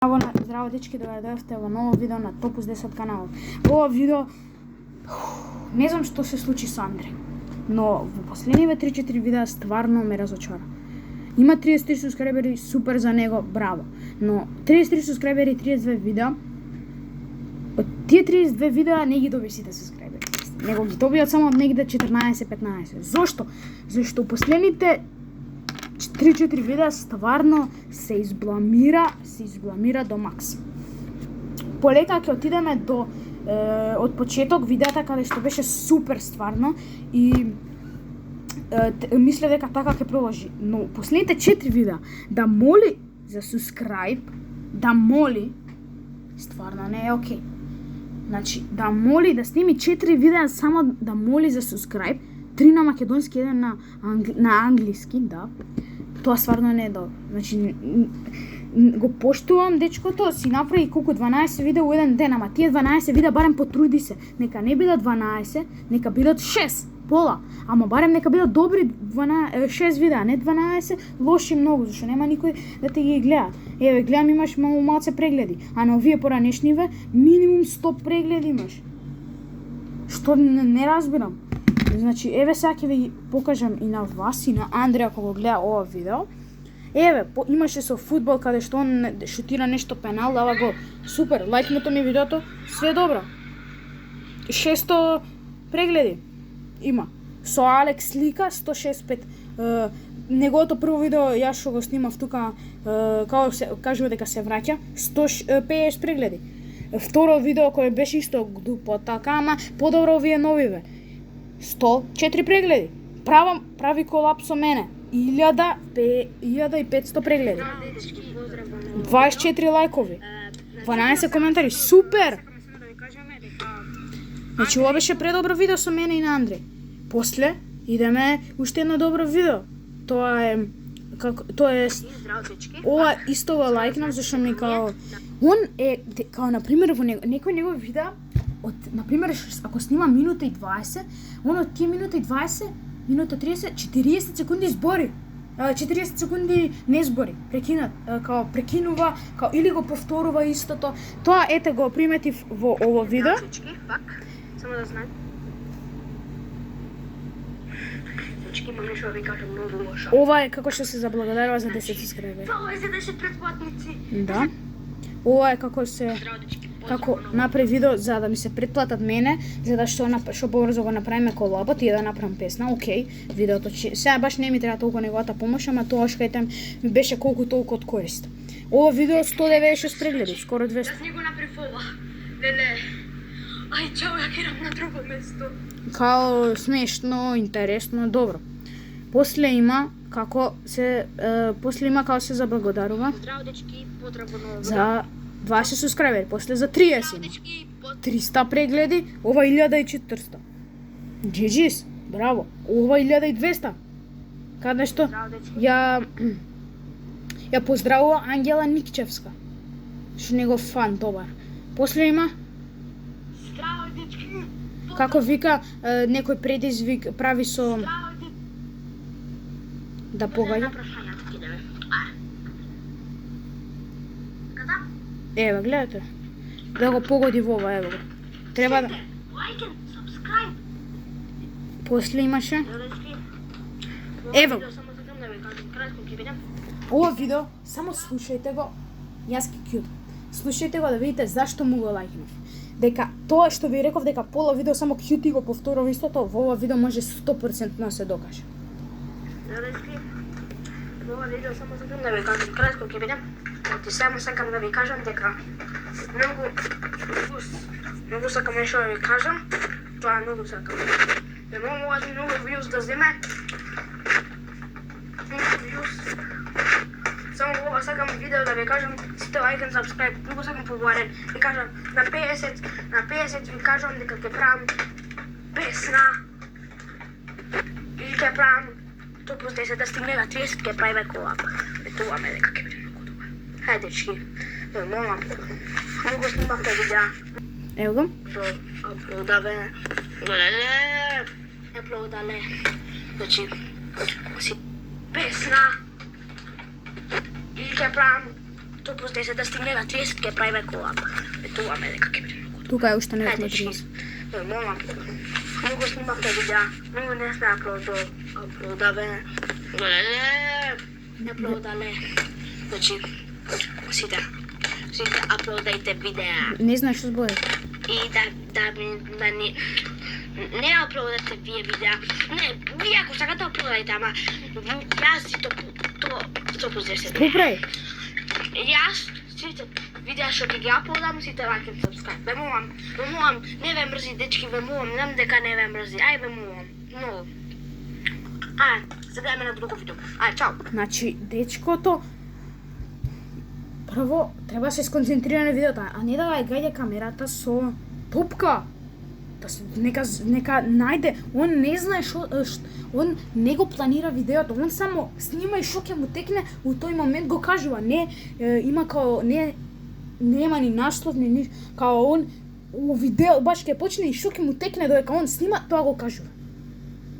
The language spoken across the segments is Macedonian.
Zdravo dečki, dobrodošli v novo video na Topu s 10 kanalom. Ovo video, ne znam što se sluči s Andrej, no v posljednjive 3-4 videa stvarno me razočara. Ima 33 subscriberi, super za njega, bravo. No 33 subscriberi, 32 videa, od tije 32 videa ne gi dobi sita subscriberi, nego gi dobi od samo negde 14-15. Zašto? Zašto u posljednjite 3-4 videa stvarno se izblamira do maks. Poleka ќе отидеме до од почеток видеата каде што беше супер стварно и мисле дека така ќе продолжи. Но последните 4 видеа да моли за subscribe, да моли стварно не е окей. Значи да моли да сними 4 видеа само да моли за subscribe, 3 на македонски, 1 на англиски, да. Тоа стварно не е добро. Значи го поштувам дечкото, си направи колку 12 видеа во еден ден, ама тие 12 видеа барем потруди се. Нека не бидат 12, нека бидат 6, пола. Ама барем нека бидат добри 6 видеа, не 12 лоши многу, зашто нема никој да те ги гледа. Еве, гледам имаш малце прегледи, а на овие поранешниве минимум 100 прегледи имаш. Што не разбирам. Значи, еве сега ќе ви покажам и на вас и на Андреја кога гледа ова видео. Еве, имаше со фудбал каде што он шутира нешто пенал, дава гол. Супер, лајкнете ми видеото, све добро. 600 прегледи има. Со Алекс Лика 165. Неговото прво видео јас што го снимав тука, како се кажува дека се враќа, 150 прегледи. Второ видео кој беше исто глупота, ама подобро овие новиве. 104 прегледи. Прави колап со мене. 1500 прегледи. 24 лајкови. 12 коментари. Супер! Значи, ова беше предобро видео со мене и на Андреј. После идеме уште едно добро видео. Тоа е ова исто го лајкнав зашто ми као он е као на пример во некој негови видеа од, например, ако снима минута и 20, он од тие минута и 20, минута 30, 40 секунди збори. 40 секунди не збори, прекинува, као или го повторува истото. Тоа ете го приметив во ово видео. Само да знаем. Дечки, имам нешто да ви кажам многу лошо. Ова е како што се заблагодарува за 10 subscriberi. Тоа е за 10 претплатници. Да. Ова е како направи видео за да ми се претплатат мене, за да што побрзо го направиме колабот и да направам песна. Океј, видеото сега баш не ми треба толку неговата помош, ама тоа што етем ми беше колку толку од корист. Ова видео 196 прегледи, скоро 200. Јас не го направив ова. Леле. Ај, чао, ја керам на друго место. Као смешно, интересно, добро. После има како се заблагодарува. Здраво, дечки, поздраво ново. За 20 subscriberi, после за 30. 300 прегледи, ова 1400. GG's, браво. Ова 1200. Каде што ја поздравува Ангела Никчевска. Што негов фан добар. После има Здраво, дечки. како вика некој предизвик прави со да погаѓа. Еве, гледате. Да го погоди во ова, еве го. Треба да... Лајк, сабскрајб. После имаше... Ево. Ево. Ова видео, само слушајте го. Јас ки кјут. Слушајте го да видите зашто му го лајкнав. Дека тоа што ви реков дека пола видео само кјути го повторува истото, во ова видео може 100% се докаже. Во ова видео само сакам да ви кажам кратко ќе бидам. И само сакам да ви кажам дека многу сакам нешто да ви кажам. Тоа многу сакам. Многу важно многу views да земе. Само во ова сакам видео да ви кажам сите лајк и subscribe. Многу сакам побарен. Ви кажам на 50 ви кажам дека ќе правам песна. И ќе правам Топ 10 да стигне на 30 ќе правиме колап. Ветуваме дека ќе биде многу добар. Хајде, дечки. Молам. Многу снимавте видеа. Ево го. Аплодаве. Аплодале. Значи, си песна. И ќе правам Топус 10 да стигне на 30 ќе правиме колаб. Ветуваме дека ќе биде многу. Тука е уште не Ајде, сме дечки. 30. Молам. Многу снимавме видеа, многу не сме аплодаве. Не аплодале. Значи, сите аплодајте видеа. Не знаеш што збори. И да ни не аплодате вие видеа. Не, вие ако сакате аплодајте, ама јас си то позесете. Поправи. Јас сите видеа што ќе ги аплодам, сите лайк и subscribe. Ве молам, не ве мрзи дечки, ве молам, знам дека не ве мрзи. Ај ве молам. Многу. Сега идеме на друго видео. Ај, чао. Значи, дечкото прво треба да се сконцентрира на видеото, а не да ја гаѓа камерата со топка. Да се, нека најде, он не знае он не го планира видеото, он само снима и што ќе му текне, у тој момент го кажува, не има као нема ни наслов, ни као он у видео баш ќе почне и што ќе му текне додека он снима, тоа го кажува.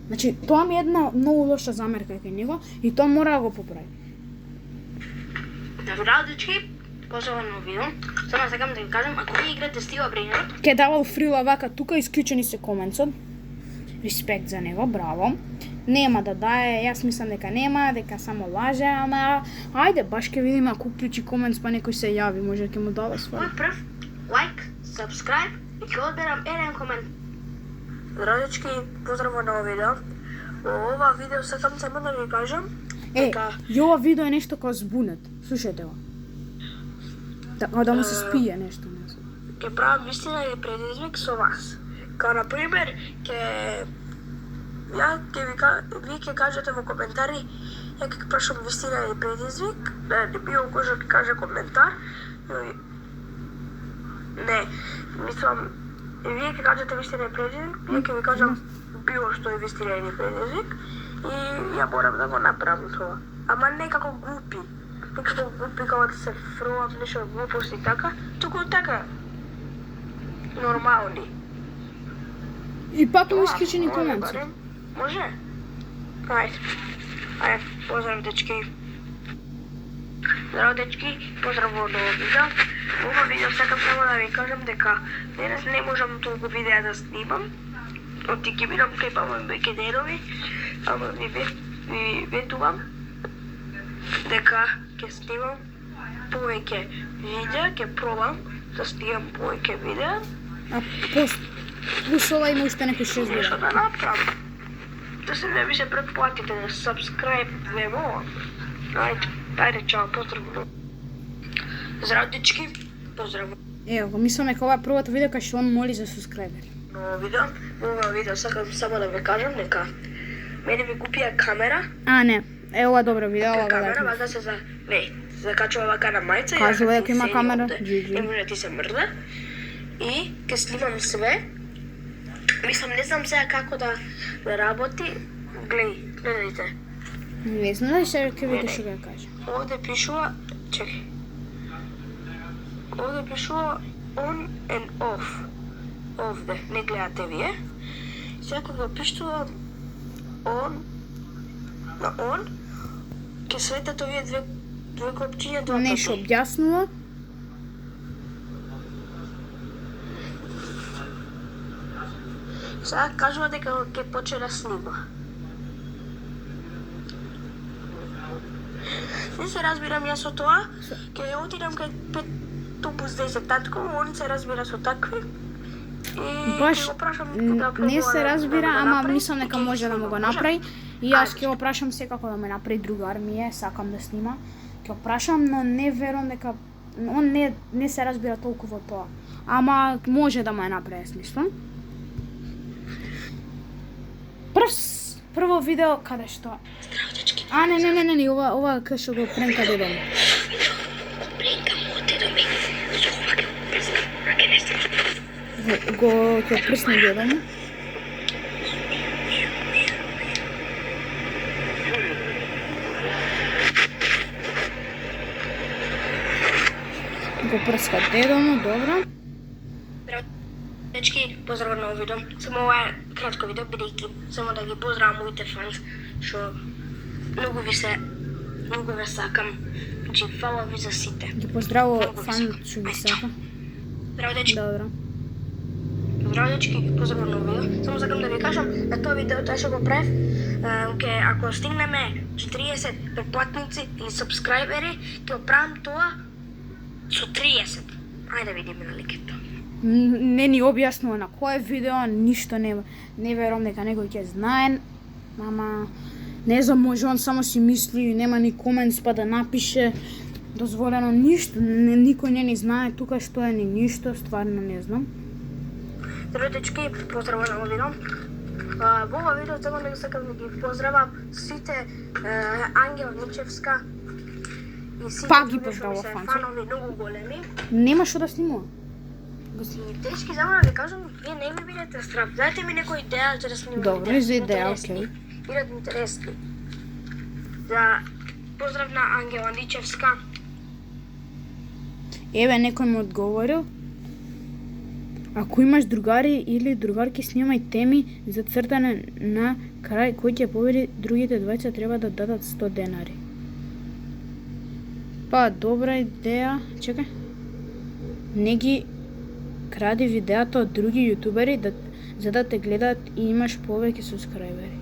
Значи, тоа ми е една многу лоша замерка кај него и тоа мора да го поправи. Добро, дечки, позовано видео. Само сакам да ви кажам, ако ви играте Стива Брейнер, Ке давал фрила вака, тука исклучени се коментсот. Респект за него, браво. Нема да дае, јас мислам дека нема, дека само лаже, ама ајде, баш ке видиме ако уклучи комент па некој се јави, може ќе му даде свој. мој прв лайк, subscribe и ќе одберам еден комент. Здраво, дечки, поздраво на ова видео. Во ова видео сакам само да ви кажам И ова видео е нешто као збунет. Слушајте го. Да му се спие нешто, не знам. Ќе правам вистина или предизвик со вас. Као на пример, вие ќе кажете во коментари, ја ќе прашам вистина или предизвик, не било кој што ќе каже коментар. Не, мислам, вие ќе кажете вистина или предизвик, ја ќе ви кажам било што е вистина или предизвик и ја морам да го направам тоа. Ама не како глупи. Некако глупи као да се фрувам нешто глупости така, туку така нормални. И пак му исклучени коментсот. Може? Ајде, поздрав дечки. Здраво дечки, поздрав во ново видео. Во ова видео сакам само да ви кажам дека денес не можам толку видеа да снимам. Оти ќе бидам кај баба веќе денови, ама ви ветувам дека ќе снимам повеќе видеа, ќе пробам да снимам повеќе видеа. А плюс ова има уште некој 6 Нешто видеа. да направам. Да се не ви се претплатите, да subscribe ве молам. Ајде, чао, поздрав. Здраво дечки, поздрав. Ево го, мислам дека ова е првото видео кај што он моли за субскрајбери. Ново видео, во ова видео сакам само да ви кажам дека мене ми купија камера. А, не. Ова е добро видео, ова го Камера, лайкнав. вака се закачува вака на мајца. Кажува дека има камера. Не може да ти се мрда. И ќе снимам све. Мислам, не знам сега како да работи. Гледајте. Не знам дали сега ќе видиш што ќе кажа. Овде пишува, чекај. Овде пишува on and off. Овде, не гледате вие. Сега кога пишува on, на on, ќе светат овие две копчиња два Нешто пати. објаснува. Сега кажува дека ќе почне да снима. Не се разбирам јас со тоа, ќе отидам кај 5 Топус 10 татко, он се разбира со такви. И Баш ќе го прашам да не пробува се да разбира, го ама направи мислам и дека ќе може да му го снима. направи. И јас ќе го прашам секако да ме направи другар ми е, сакам да снима. Ќе го прашам, но не верувам дека он не се разбира толку во тоа. Ама може да му е направи, мислам. Прво видео каде што. Здраво, дечки. А, не, ова кај што го пренка дедо ми. Пренка му дедо ми. Сухова ќе го пресна. Раке не сте. Ќе присне дедо ми. Го прска дедо му, добро. Дечки, поздрав на видео. Само ова е кратко видео, бидејќи само да ги поздравам моите фанс, што многу ви се Многу ве сакам. Значи, фала ви за сите. Ги поздраво Многу ви фан сакам. што ги Ајде, сака. Здраво, дечки. Добро. Здраво, дечки, поздрав на видео. Само сакам да ви кажам, на тоа видео тоа што го правев, ако стигнеме 40 претплатници или сабскрајбери, ќе го правам тоа со 30. Ајде да видиме на ликето. Не ни објаснува на кое видео, ништо не верувам дека некој ќе знае, ама не знам, може он само си мисли, нема ни комент па да напише дозволено ништо, никој не ни знае тука што е ни ништо, стварно не знам. Здраво, дечки, поздрава на видео. Во ова видео сакам да сакам да ги поздравам сите Ангела Ничевска и сите Пак ги други што ми поздравува се фанци. фанови многу големи. Нема што да снимува. И дечки, само да ви кажам, вие не ми бидете страв. Дайте ми некоја идеја за да снимам. Добро, за идеја, окей. Бидат интересни. За поздрав на Ангела Ничевска. Еве, некој ми одговорил. Ако имаш другари или другарки, снимај теми за цртане на крај кој ќе победи, другите двајца треба да дадат 100 денари. Па, добра идеја. Чекај. Не ги кради видеата од други јутубери за да те гледаат и имаш повеќе субскрајбери.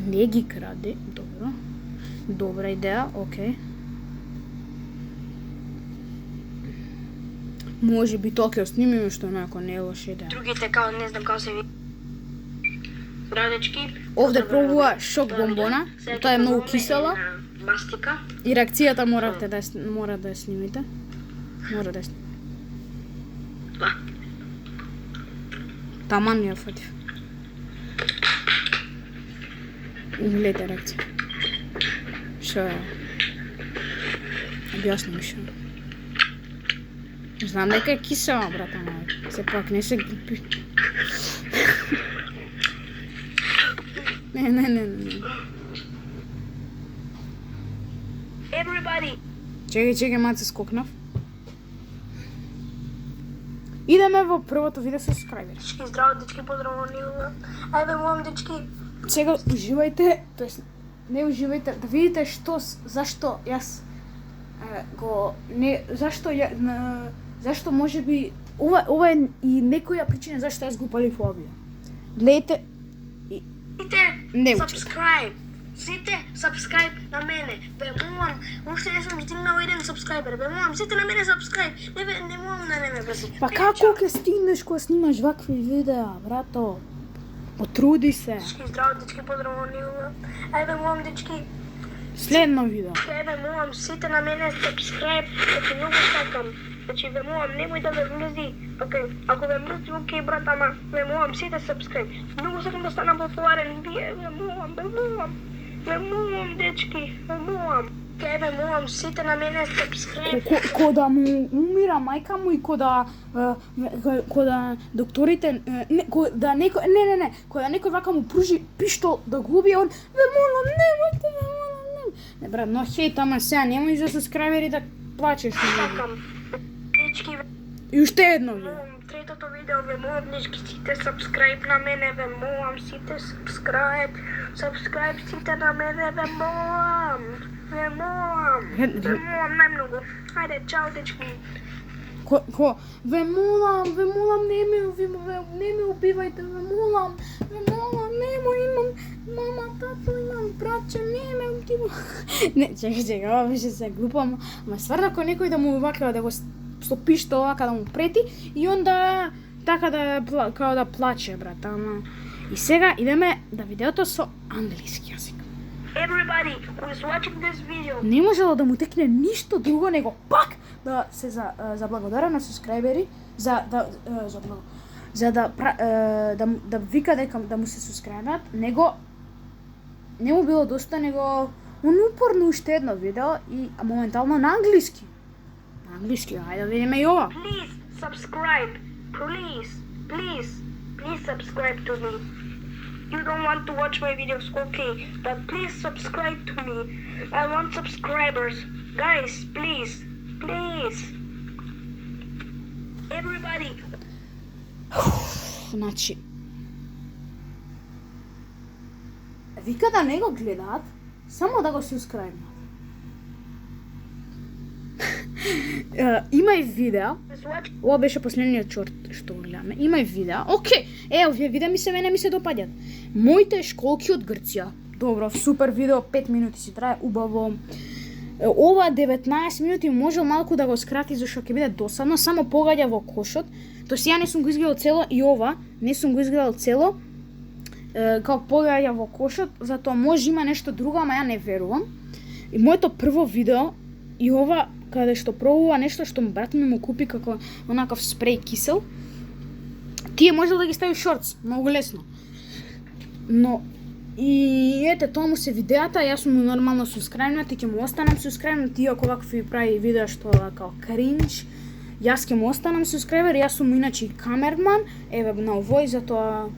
Не ги кради, добро. Добра идеја, окей. Може би тоа ќе снимиме, што онако не е лоша идеја. Другите као не знам како се ви. Здраво, дечки. Овде Поздрав на пробува видео. шок Тоа бомбона. видео. Тоа е многу Сега ќе кисела. пробуваме на мастика. И реакцијата мора да ја снимите. Мора да ја снимите. Два. Таман ја фатив. Гледате реакција. Шо е? Објасни ми шо. Знам дека е кисела, брата моја. Сепак не се... Не. Everybody. Чекај, малце скокнав. Идеме во првото видео со субскрајбери. Дечки, здраво, дечки, поздрав на нива. Ајде, молам, дечки. Сега уживајте, тоест не уживајте, да видите зашто јас зашто можеби ова е и некоја причина зашто јас го палив ова видео. Гледайте, не Сите, учете. subscribe. Сите, subscribe на мене. Бе, молам, уште не сум стигнал 1 subscriber. Бе, молам, сите на мене subscribe. Не молам на мене, брази. Па како ќе стигнеш кога снимаш вакви видеа, брато? Потруди се. Дечки, здраво, дечки, поздрав на нива. Ајде, молам, дечки. Следно видео. Ајде, молам, сите на мене subscribe. Значи, многу сакам. Значи, ве молам, немој да ме мрзи. Океј, ако ве мрзи, океј, брат, ама ве молам, сите subscribe. Многу сакам да станам популарен. Ве молам, дечки, ве молам. Ве молам, сите на мене subscribe. Кода му умира мајка му и кода докторите кода некој вака му пружи пиштол да го убие, он ве молам, немојте, ве молам. Не брат, но хејт, ама сега немој за субскрајбери да плачеш. Сакам. Дечки, И уште едно видео. третото видео, ве молам, дечки, сите subscribe на мене, ве молам, сите subscribe сите на мене, ве молам најмногу. Ајде, чао, дечки. Ве молам, не ме убивајте, ве молам, немој, имам мама, тато, имам братче, не ме убивај. Не, чекај, ова беше се глупо, ама стварно ако некој да му вака да го со пиштол вака да му прети и онда така да плаче, брат, ама. И сега идеме да видеото со англиски јазик. Everybody who is watching this video, Не можело да му текне ништо друго него пак да се заблагодарам на субскрајбери да вика дека да му се субскрајбат, него не му било доста, него он упорно уште едно видео и моментално на англиски. На англиски, ајде да видиме и ова. please subscribe. Please subscribe to me. You don't want to watch my videos, okay, but please subscribe to me. I want subscribers. Guys, please. Everybody. Значи, вика да не го гледаат, само да го субскрајбнат. Има и видео. Ова беше последниот шорт што го гледаме. Има и видео. Океј, овие видеа мене ми се допаѓаат. Моите школки од Грција. Добро, супер видео, 5 минути си трае, убаво. Ова 19 минути може малку да го скрати зашто ќе биде досадно, само погаѓа во кошот. Тоест ја не сум го изгледал цело и ова не сум го изгледал цело. Како погаѓа во кошот, затоа може има нешто друго, ама ја не верувам. И моето прво видео и ова каде што пробува нешто што брат ми купи како онаков спреј кисел. Тие можел да ги ставиш шортс, многу лесно. Но и ете, тоа му се видеата, јас сум нормално субскрајбнат и ќе му останам субскрајбнат, иако вакви прави видеа што како кринж, јас ќе му останам субскрајбер, јас сум иначе камерман, еве на овој, затоа